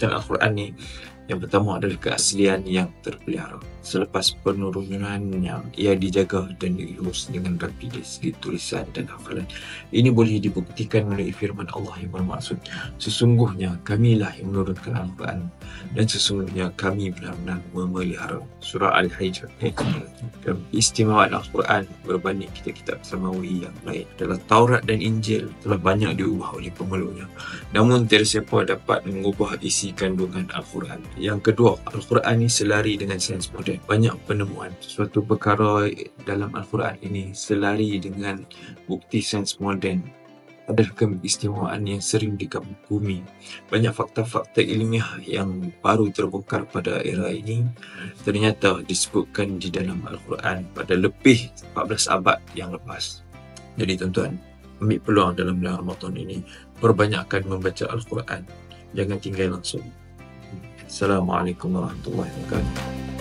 keselamatan Al-Quran ni, yang pertama adalah keaslian yang terpelihara. Selepas penurunannya, ia dijaga dan diurus dengan rapi dari segi tulisan dan hafalan. Ini boleh dibuktikan melalui firman Allah yang bermaksud, sesungguhnya kamilah yang menurunkan Al-Quran dan sesungguhnya kami benar-benar memelihara. Surah Al-Hijr. Keistimewaan Al-Quran berbanding kitab-kitab samawi yang lain adalah Taurat dan Injil telah banyak diubah oleh pemeluknya, namun tiada siapa dapat mengubah isi kandungan Al-Quran. Yang kedua, Al-Quran ini selari dengan sains moden. Banyak penemuan suatu perkara dalam Al-Quran ini selari dengan bukti sains moden adalah keistimewaan yang sering dikagumi. Banyak fakta-fakta ilmiah yang baru terbongkar pada era ini ternyata disebutkan di dalam Al-Quran pada lebih 14 abad yang lepas. Jadi tuan-tuan, ambil peluang dalam bulan Ramadan ini, perbanyakkan membaca Al-Quran. Jangan tinggal langsung. Assalamualaikum warahmatullahi wabarakatuh.